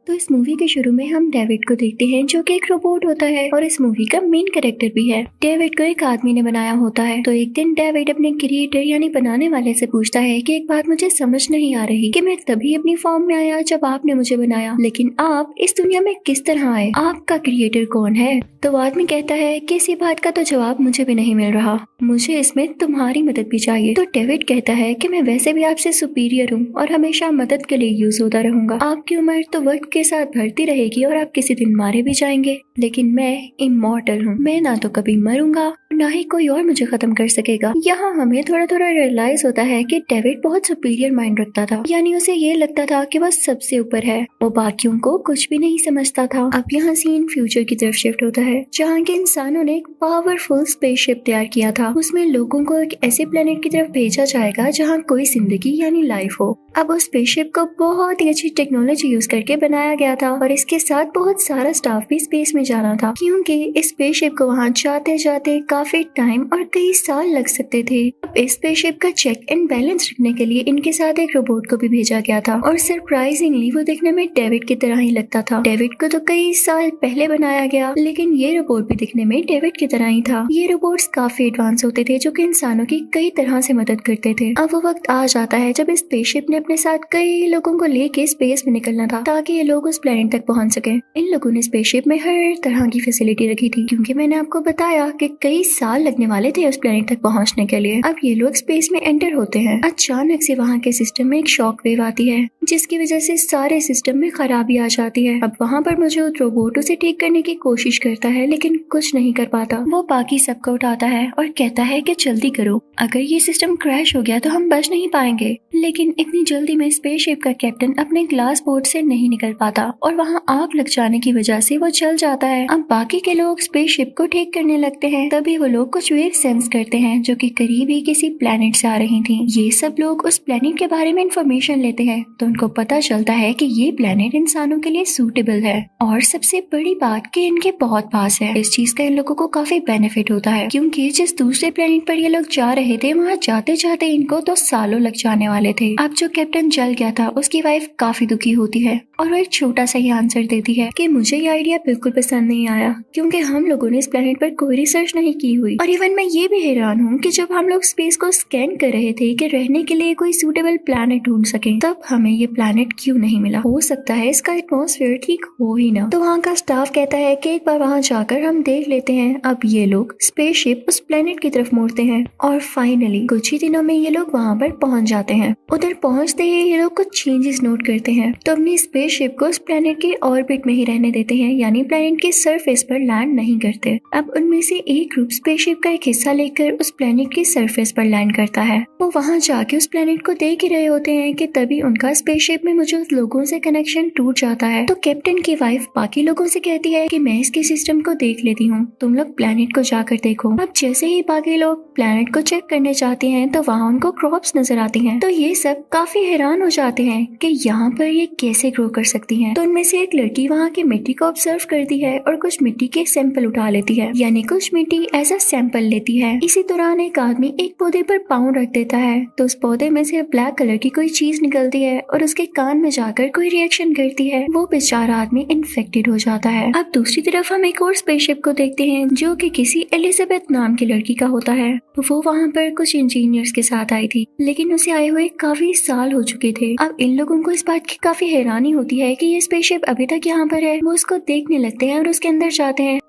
तो इस मूवी के शुरू में हम डेविड को देखते हैं जो कि एक रोबोट होता है और इस मूवी का मेन कैरेक्टर भी है। डेविड को एक आदमी ने बनाया होता है। तो एक दिन डेविड अपने क्रिएटर यानी बनाने वाले से पूछता है कि एक बात मुझे समझ नहीं आ रही कि मैं तभी अपनी फॉर्म में आया जब आपने मुझे बनाया, लेकिन आप इस दुनिया में किस तरह आए, आपका क्रिएटर कौन है। तो वो आदमी कहता है कि इसी बात का तो जवाब मुझे भी नहीं मिल रहा, मुझे इसमें तुम्हारी मदद भी चाहिए। तो डेविड कहता है कि मैं वैसे भी आपसे सुपीरियर हूँ और हमेशा मदद के लिए यूज होता रहूंगा। आपकी उम्र तो वक्त के साथ बढ़ती रहेगी और आप किसी दिन मारे भी जाएंगे, लेकिन मैं इमॉर्टल हूँ। मैं ना तो कभी मरूंगा ना ही कोई और मुझे खत्म कर सकेगा। यहाँ हमें थोड़ा थोड़ा रियलाइज होता है कि डेविड बहुत सुपीरियर माइंड रखता था, यानी उसे ये लगता था कि वह सबसे ऊपर है, वो बाकियों को कुछ भी नहीं समझता था। अब यहाँ सीन फ्यूचर की तरफ शिफ्ट होता है जहाँ के इंसानों ने एक पावरफुल स्पेसशिप तैयार किया था। उसमें लोगों को एक ऐसे प्लेनेट की तरफ भेजा जाएगा जहाँ कोई जिंदगी यानी लाइफ हो। अब उस स्पेसशिप को बहुत ही अच्छी टेक्नोलॉजी यूज करके बनाया गया था और इसके साथ बहुत सारा स्टाफ भी स्पेस में जाना था, क्योंकि इस स्पेसशिप को वहाँ जाते जाते काफी टाइम और कई साल लग सकते थे। अब इस स्पेसशिप का चेक एंड बैलेंस रखने के लिए इनके साथ एक रोबोट को भी भेजा गया था और सरप्राइजिंगली वो दिखने में डेविड की तरह ही लगता था। डेविड को तो कई साल पहले बनाया गया, लेकिन ये रोबोट भी दिखने में डेविड की तरह ही था। ये रोबोट्स काफी एडवांस होते थे जो कि इंसानों की कई तरह से मदद करते थे। अब वो वक्त आ जाता है जब इस स्पेसशिप ने अपने साथ कई लोगों को लेके स्पेस में निकलना था ताकि ये लोग उस प्लेनेट तक पहुंच सके। इन लोगों ने स्पेसशिप में हर तरह की फैसिलिटी रखी थी, क्योंकि मैंने आपको बताया कि कई साल लगने वाले थे उस प्लेनेट तक पहुंचने के लिए। अब ये लोग स्पेस में एंटर होते हैं। अचानक से वहाँ के सिस्टम में एक शॉक वेव आती है जिसकी वजह से सारे सिस्टम में खराबी आ जाती है। अब वहाँ पर मौजूद रोबोट उसे ठीक करने की कोशिश करता है, लेकिन कुछ नहीं कर पाता। वो बाकी सबको उठाता है और कहता है कि जल्दी करो, अगर ये सिस्टम क्रैश हो गया तो हम बच नहीं पाएंगे। लेकिन इतनी जल्दी में स्पेसशिप का कैप्टन अपने ग्लास बोर्ड से नहीं निकल पाता और वहाँ आग लग जाने की वजह से वो जल जाता है। अब बाकी के लोग स्पेसशिप को ठीक करने लगते हैं, तभी वो लोग कुछ वेव सेंस करते हैं जो कि करीब ही किसी प्लेनेट से आ रही थी। ये सब लोग उस प्लेनेट के बारे में इंफॉर्मेशन लेते हैं तो उनको पता चलता है कि ये प्लेनेट इंसानों के लिए सूटेबल है और सबसे बड़ी बात कि इनके बहुत पास है। इस चीज का इन लोगों को काफी बेनिफिट होता है, क्योंकि जिस दूसरे प्लेनेट पर ये लोग जा रहे थे वहाँ जाते जाते इनको तो सालों लग जाने वाले थे। अब जो कैप्टन जल गया था उसकी वाइफ काफी दुखी होती है और वो एक छोटा सा ही आंसर देती है कि मुझे ये आइडिया बिल्कुल पसंद नहीं आया, क्योंकि हम लोगों ने इस प्लेनेट पर कोई रिसर्च नहीं की हुई। और इवन मैं ये भी हैरान हूँ कि जब हम लोग स्पेस को स्कैन कर रहे थे कि रहने के लिए कोई सूटेबल प्लेनेट ढूंढ सके, तब हमें ये प्लेनेट क्यों नहीं मिला। हो सकता है इसका एटमॉस्फेयर ठीक हो ही ना। तो वहाँ का स्टाफ कहता है कि एक बार वहाँ जाकर हम देख लेते हैं। अब ये लोग स्पेसशिप उस प्लेनेट की तरफ मोड़ते हैं और फाइनली कुछ ही दिनों में ये लोग वहाँ पर पहुँच जाते हैं। उधर पहुँचते ही ये लोग कुछ चेंजेस नोट करते हैं तो अपनी स्पेसशिप को उस प्लेनेट के ऑर्बिट में ही रहने देते हैं, यानी प्लेनेट के सरफेस पर लैंड नहीं करते। अब उनमें से एक ग्रुप स्पेसशिप का एक हिस्सा लेकर उस प्लेनेट के सरफेस पर लैंड करता है। वो वहाँ जाके उस प्लेनेट को देख ही रहे होते हैं कि तभी उनका स्पेसशिप में मौजूद लोगों से कनेक्शन टूट जाता है। तो कैप्टन की वाइफ बाकी लोगों से कहती है कि मैं इसके सिस्टम को देख लेती हूँ, तुम लोग प्लेनेट को जाकर देखो। अब जैसे ही बाकी लोग प्लेनेट को चेक करने जाते हैं तो वहाँ उनको क्रॉप्स नजर आती हैं। तो ये सब काफी हैरान हो जाते हैं कि यहाँ पर ये कैसे ग्रो कर सकती हैं। तो उनमें से एक लड़की वहाँ की मिट्टी को ऑब्जर्व करती है और कुछ मिट्टी के सैंपल उठा लेती है, यानी कुछ मिट्टी एज अ सैंपल लेती है। इसी दौरान एक आदमी एक पौधे पर पाँव रख देता है तो उस पौधे में से ब्लैक कलर की कोई चीज निकलती है और उसके कान में जाकर कोई रिएक्शन करती है। वो बेचारा आदमी इन्फेक्टेड हो जाता है। अब दूसरी तरफ हम एक और स्पेसशिप को देखते हैं जो कि किसी एलिजाबेथ नाम की लड़की का होता है। वो वहाँ पर कुछ इंजीनियर्स के साथ आई थी, लेकिन उसे आए हुए काफी साल हो चुके थे। अब इन लोगों को इस बात की काफी हैरानी होती है कि ये स्पेसशिप अभी तक यहाँ पर है। वो उसको देखने लगते हैं और उसके अंदर जाते हैं।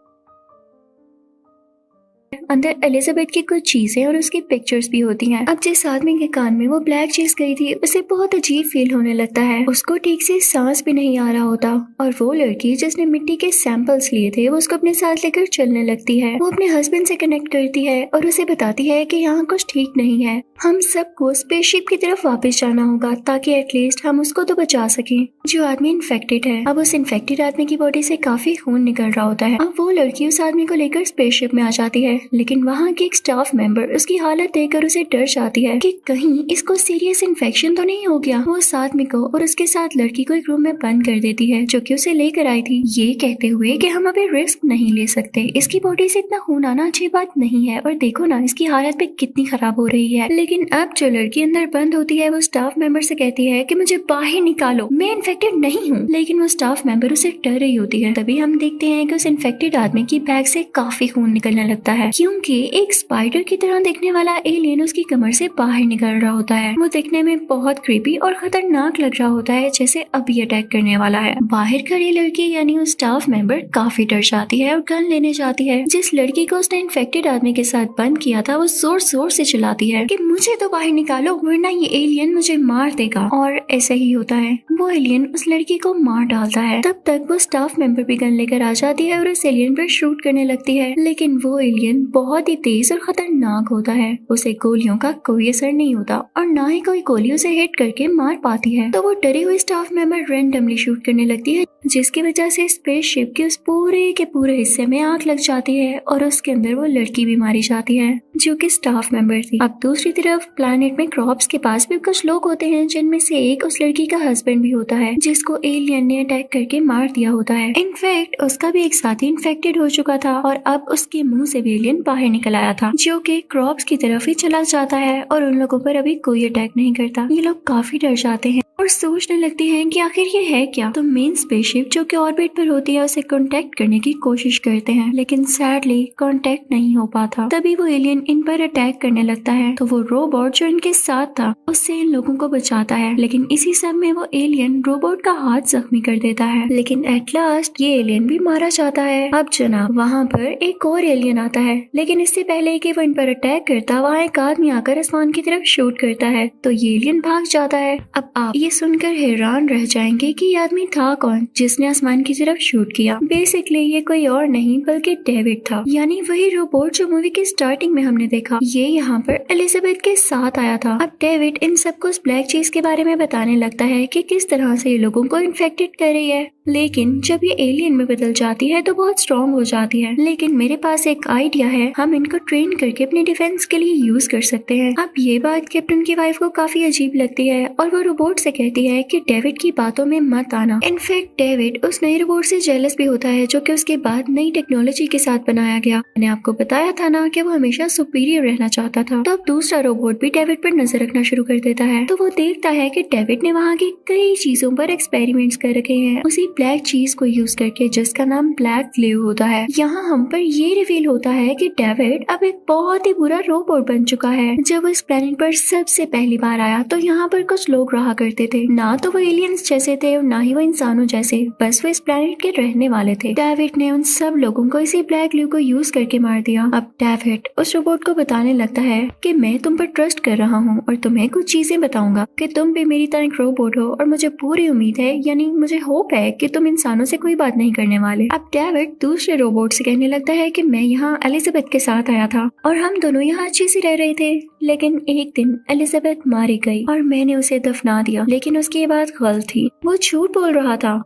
अंदर एलिजाबेथ की कुछ चीजें और उसकी पिक्चर्स भी होती हैं। अब जिस आदमी के कान में वो ब्लैक चीज गई थी उसे बहुत अजीब फील होने लगता है, उसको ठीक से सांस भी नहीं आ रहा होता। और वो लड़की जिसने मिट्टी के सैंपल्स लिए थे वो उसको अपने साथ लेकर चलने लगती है। वो अपने हस्बैंड से कनेक्ट करती है और उसे बताती है कि यहाँ कुछ ठीक नहीं है, हम सबको स्पेसशिप की तरफ वापस जाना होगा ताकि एटलीस्ट हम उसको तो बचा सकें। जो आदमी इन्फेक्टेड है, अब उस इन्फेक्टेड आदमी की बॉडी से काफी खून निकल रहा होता है। अब वो लड़की उस आदमी को लेकर स्पेसशिप में आ जाती है, लेकिन वहाँ के एक स्टाफ मेंबर उसकी हालत देखकर उसे डर जाती है कि कहीं इसको सीरियस इन्फेक्शन तो नहीं हो गया। वो आदमी को और उसके साथ लड़की को एक रूम में बंद कर देती है जो कि उसे लेकर आई थी, ये कहते हुए कि हम अभी रिस्क नहीं ले सकते, इसकी बॉडी से इतना खून आना अच्छी बात नहीं है और देखो ना इसकी हालत भी कितनी खराब हो रही है। लेकिन अब जो लड़की अंदर बंद होती है वो स्टाफ मेंबर से कहती है कि मुझे बाहर निकालो, मैं इन्फेक्टेड नहीं हूँ। लेकिन वो स्टाफ मेंबर उसे डर रही होती है। तभी हम देखते हैं कि उस इन्फेक्टेड आदमी की बैग से काफी खून निकलने लगता है क्योंकि एक स्पाइडर की तरह दिखने वाला एलियन उसकी कमर से बाहर निकल रहा होता है। वो दिखने में बहुत क्रीपी और खतरनाक लग रहा होता है, जैसे अभी अटैक करने वाला है। बाहर खड़ी लड़की यानी वो स्टाफ मेंबर काफी डर जाती है और गन लेने जाती है। जिस लड़की को उसने इन्फेक्टेड आदमी के साथ बंद किया था वो जोर जोर से चिल्लाती है कि मुझे तो बाहर निकालो वरना ये एलियन मुझे मार देगा। और ऐसा ही होता है, वो एलियन उस लड़की को मार डालता है। तब तक वो स्टाफ मेंबर भी गन लेकर आ जाती है और उस एलियन पर शूट करने लगती है। लेकिन वो एलियन बहुत ही तेज और खतरनाक होता है, उसे गोलियों का कोई असर नहीं होता और ना ही कोई गोली उसे हिट करके मार पाती है। तो वो डरी हुई स्टाफ मेंबर रैंडमली शूट करने लगती है जिसकी वजह से स्पेसशिप के उस पूरे के पूरे हिस्से में आग लग जाती है और उसके अंदर वो लड़की भी मारी जाती है जो कि स्टाफ मेंबर थी। अब दूसरी तरफ प्लैनेट में क्रॉप्स के पास भी कुछ लोग होते हैं जिनमें से एक उस लड़की का हस्बैंड भी होता है जिसको एलियन ने अटैक करके मार दिया होता है। इनफैक्ट उसका भी एक साथी इन्फेक्टेड हो चुका था और अब उसके मुंह से भी एलियन बाहर निकल आया था जो कि क्रॉप्स की तरफ ही चला जाता है और उन लोगों पर अभी कोई अटैक नहीं करता। ये लोग काफी डर जाते हैं और सोचने लगते हैं कि आखिर ये है क्या। तो मेन स्पेसशिप जो कि ऑर्बिट पर होती है उसे कांटेक्ट करने की कोशिश करते हैं लेकिन सैडली कांटेक्ट नहीं हो पाता। तभी वो एलियन इन पर अटैक करने लगता है तो वो रोबोट जो इनके साथ था उससे इन लोगों को बचाता है। लेकिन इसी सब में वो एलियन रोबोट का हाथ जख्मी कर देता है। लेकिन एट लास्ट ये एलियन भी मारा जाता है। अब जनाब वहाँ पर एक और एलियन आता है लेकिन इससे पहले कि वो इन पर अटैक करता वहाँ एक आदमी आकर आसमान की तरफ शूट करता है तो ये एलियन भाग जाता है। अब आप ये सुनकर हैरान रह जाएंगे कि ये आदमी था कौन जिसने आसमान की तरफ शूट किया। बेसिकली ये कोई और नहीं बल्कि डेविड था, यानी वही रोबोट जो मूवी की स्टार्टिंग में हमने देखा। ये यहाँ पर एलिजाबेथ के साथ आया था। अब डेविड इन सबको उस ब्लैक चीज के बारे में बताने लगता है कि किस तरह से ये लोगों को इन्फेक्टेड कर रही है, लेकिन जब ये एलियन में बदल जाती है तो बहुत स्ट्रॉन्ग हो जाती है। लेकिन मेरे पास एक आइडिया है, हम इनको ट्रेन करके अपने डिफेंस के लिए यूज कर सकते हैं। अब ये बात कैप्टन की वाइफ को काफी अजीब लगती है और वो रोबोट से कहती है कि डेविड की बातों में मत आना। इनफैक्ट डेविड उस नए रोबोट से जेलस भी होता है जो कि उसके बाद नई टेक्नोलॉजी के साथ बनाया गया। मैंने आपको बताया था ना कि वो हमेशा सुपीरियर रहना चाहता था। तो अब दूसरा रोबोट भी डेविड पर नजर रखना शुरू कर देता है तो वो देखता है कि डेविड ने वहाँ की कई चीजों पर एक्सपेरिमेंट्स कर रखे हैं उसी ब्लैक चीज को यूज करके जिसका नाम ब्लैक ग्लू होता है। यहाँ हम पर ये रिवील होता है कि डेविड अब एक बहुत ही बुरा रोबोट बन चुका है। जब वो इस प्लेनेट पर सबसे पहली बार आया तो यहाँ पर कुछ लोग रहा करते थे, ना तो वो एलियंस जैसे थे और ना ही वो इंसानों जैसे, बस वो इस प्लेनेट के रहने वाले थे। डेविड ने उन सब लोगों को इसी ब्लैक ग्लू को यूज करके मार दिया। अब डेविड उस रोबोट को बताने लगता है कि मैं तुम पर ट्रस्ट कर रहा हूँ और तुम्हें कुछ चीजें बताऊंगा कि तुम भी मेरी तरह एक रोबोट हो और मुझे पूरी उम्मीद है, यानी मुझे होप है कि तुम इंसानों से कोई बात नहीं करने वाले। अब डेविड दूसरे रोबोट से कहने लगता है कि मैं यहाँ एलिजाबेथ के साथ आया था और हम दोनों यहाँ अच्छे से रह रहे थे, लेकिन एक दिन एलिजाबेथ मारी गई और मैंने उसे दफना दिया। लेकिन उसकी ये बात गलत थी, वो झूठ बोल रहा था।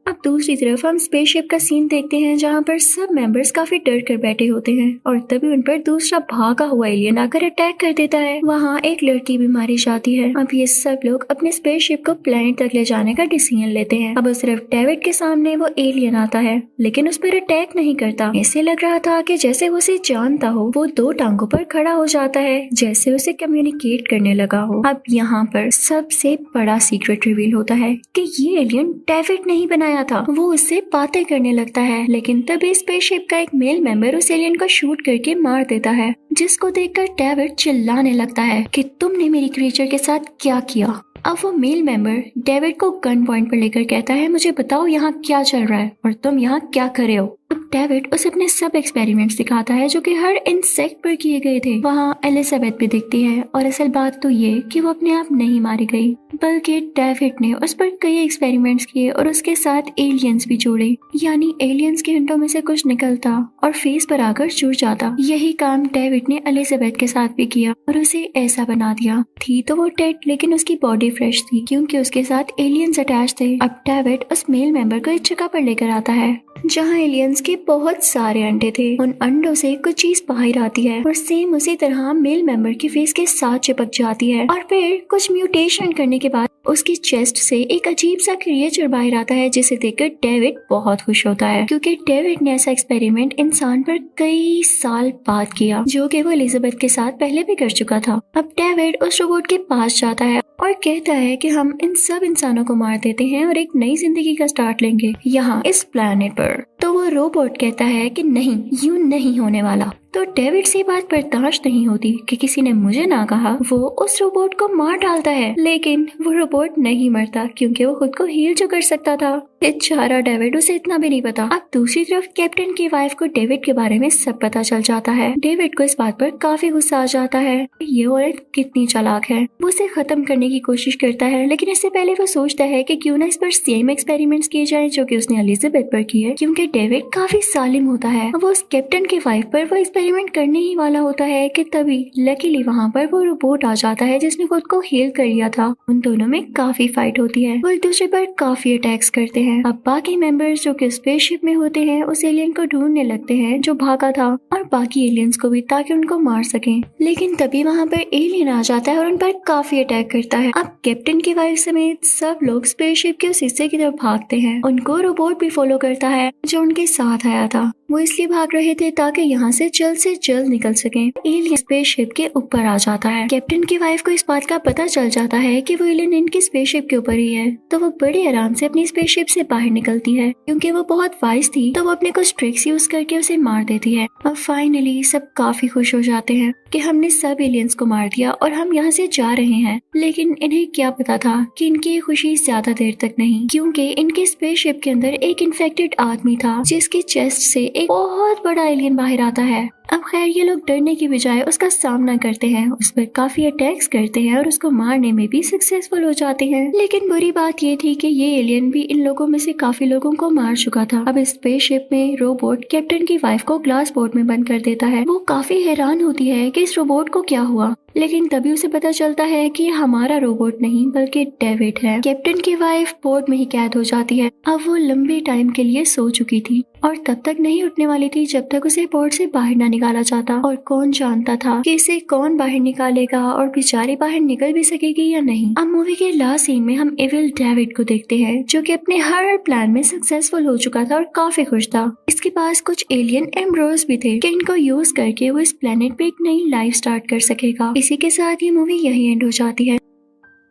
अब दूसरी तरफ हम स्पेसशिप का सीन देखते हैं जहाँ पर सब मेंबर्स काफी डर कर बैठे होते हैं और तभी उन पर दूसरा भागा हुआ एलियन आकर अटैक कर देता है। वहाँ एक लड़की भी मारी जाती है। अब ये सब लोग अपने स्पेसशिप को प्लेनेट तक ले जाने का डिसीजन लेते हैं। अब सिर्फ डेविड के सामने वो एलियन आता है लेकिन उस पर अटैक नहीं करता। ऐसे लग रहा था कि जैसे वो उसे जानता हो। वो दो टांगों पर खड़ा हो जाता है जैसे उसे कम्युनिकेट करने लगा हो। अब यहाँ पर सबसे बड़ा सीक्रेट रिवील होता है कि ये एलियन डेविड नहीं बनाया था, वो उससे बातें करने लगता है। लेकिन तभी स्पेसशिप का एक मेल मेंबर उस एलियन को शूट करके मार देता है, जिसको देखकर डेविड चिल्लाने लगता है कि तुमने मेरी क्रीचर के साथ क्या किया। अब वो मेल मेंबर डेविड को गन पॉइंट पर लेकर कहता है मुझे बताओ यहाँ क्या चल रहा है और तुम यहाँ क्या कर रहे हो। अब डेविड उसे अपने सब एक्सपेरिमेंट्स दिखाता है जो कि हर इंसेक्ट पर किए गए थे। वहाँ एलिजाबेथ भी दिखती है और असल बात तो ये कि वो अपने आप नहीं मारी गई, बल्कि डेविड ने उस पर कई एक्सपेरिमेंट्स किए और उसके साथ एलियंस भी जोड़े, यानी एलियंस के हंटों में से कुछ निकलता और फेस पर आकर जुड़ जाता। यही काम डेविड ने एलिजाबेथ के साथ भी किया और उसे ऐसा बना दिया। थी तो वो डेड लेकिन उसकी बॉडी फ्रेश थी क्योंकि उसके साथ एलियंस अटैच थे। अब डेविड उस मेल मेंबर को एक जगह पर लेकर आता है जहाँ एलियंस के बहुत सारे अंडे थे। उन अंडों से कुछ चीज बाहर आती है और सेम उसी तरह मेल मेंबर के फेस के साथ चिपक जाती है और फिर कुछ म्यूटेशन करने के बाद उसकी चेस्ट से एक अजीब सा क्रिएचर बाहर आता है, जिसे देखकर डेविड बहुत खुश होता है क्योंकि डेविड ने ऐसा एक्सपेरिमेंट इंसान पर कई साल बाद किया जो कि वो एलिजाबेथ के साथ पहले भी कर चुका था। अब डेविड उस रोबोट के पास जाता है और कहता है कि हम इन सब इंसानों को मार देते हैं और एक नई जिंदगी का स्टार्ट लेंगे यहाँ इस प्लेनेट पर। तो वो रोबोट कहता है कि नहीं, यूं नहीं होने वाला। तो डेविड से बात बर्दाश्त नहीं होती कि किसी ने मुझे ना कहा। वो उस रोबोट को मार डालता है, लेकिन वो रोबोट नहीं मरता क्योंकि वो खुद को हील जो कर सकता था। बेचारा डेविड, उसे इतना भी नहीं पता। अब दूसरी तरफ कैप्टन की वाइफ को डेविड के बारे में सब पता चल जाता है। डेविड को इस बात पर काफी गुस्सा आ जाता है, ये औरत कितनी चालाक है। वो उसे खत्म करने की कोशिश करता है, लेकिन इससे पहले वो सोचता है कि क्यों ना इस पर सेम एक्सपेरिमेंट्स किए जाएं जो कि उसने एलिजाबेथ पर किए, क्योंकि डेविड काफी सालिम होता है। वो उस कैप्टन की वाइफ पर वो एक्सपेरिमेंट करने ही वाला होता है कि तभी लकीली वहाँ पर वो रोबोट आ जाता है जिसने खुद को हील कर लिया था। उन दोनों में काफी फाइट होती है, वो एक दूसरे पर काफी अटैक्स करते हैं। अब बाकी मेंबर्स जो कि स्पेसशिप में होते हैं उस एलियन को ढूंढने लगते हैं जो भागा था, और बाकी एलियंस को भी, ताकि उनको मार सकें। लेकिन तभी वहाँ पर एलियन आ जाता है और उन पर काफी अटैक करता है। अब कैप्टन की वाइफ समेत सब लोग स्पेसशिप के उस हिस्से की तरफ भागते हैं। उनको रोबोट भी फॉलो करता है जो उनके साथ आया था। वो इसलिए भाग रहे थे ताकि यहाँ से जल्द निकल सकें। एलियन स्पेसशिप के ऊपर आ जाता है। कैप्टन की वाइफ को इस बात का पता चल जाता है कि वो एलियन इनकी स्पेसशिप के ऊपर ही है, तो वो बड़े आराम से अपनी स्पेसशिप से बाहर निकलती है। क्योंकि वो बहुत वाइज थी तो वो अपने कुछ ट्रिक्स यूज करके उसे मार देती है। और फाइनली सब काफी खुश हो जाते हैं कि हमने सब एलियंस को मार दिया और हम यहाँ से जा रहे हैं। लेकिन इन्हें क्या पता था कि इनकी ये खुशी ज्यादा देर तक नहीं, क्योंकि इनके स्पेसशिप के अंदर एक इन्फेक्टेड आदमी था जिसकी चेस्ट से एक बहुत बड़ा एलियन बाहर आता है। अब खैर ये लोग डरने की बजाय उसका सामना करते हैं, उस पर काफी अटैक्स करते हैं और उसको मारने में भी सक्सेसफुल हो जाते हैं। लेकिन बुरी बात ये थी कि ये एलियन भी इन लोगों में से काफी लोगों को मार चुका था। अब इस स्पेसशिप में रोबोट कैप्टन की वाइफ को ग्लास बोर्ड में बंद कर देता है। वो काफी हैरान होती है कि इस रोबोट को क्या हुआ, लेकिन तभी उसे पता चलता है कि हमारा रोबोट नहीं बल्कि डेविड है। कैप्टन की वाइफ बोर्ड में ही कैद हो जाती है। अब वो लंबे टाइम के लिए सो चुकी थी और तब तक नहीं उठने वाली थी जब तक उसे बोर्ड से बाहर ना निकाला जाता। और कौन जानता था कि इसे कौन बाहर निकालेगा और बेचारी बाहर निकल भी सकेगी या नहीं। अब मूवी के लास्ट सीन में हम एविल डेविड को देखते हैं जो कि अपने हर प्लान में सक्सेसफुल हो चुका था और काफी खुश था। इसके पास कुछ एलियन एम्ब्रोस भी थे कि इनको यूज करके वो इस प्लेनेट पे एक नई लाइफ स्टार्ट कर सकेगा। इसी के साथ ये मूवी यही एंड हो जाती है।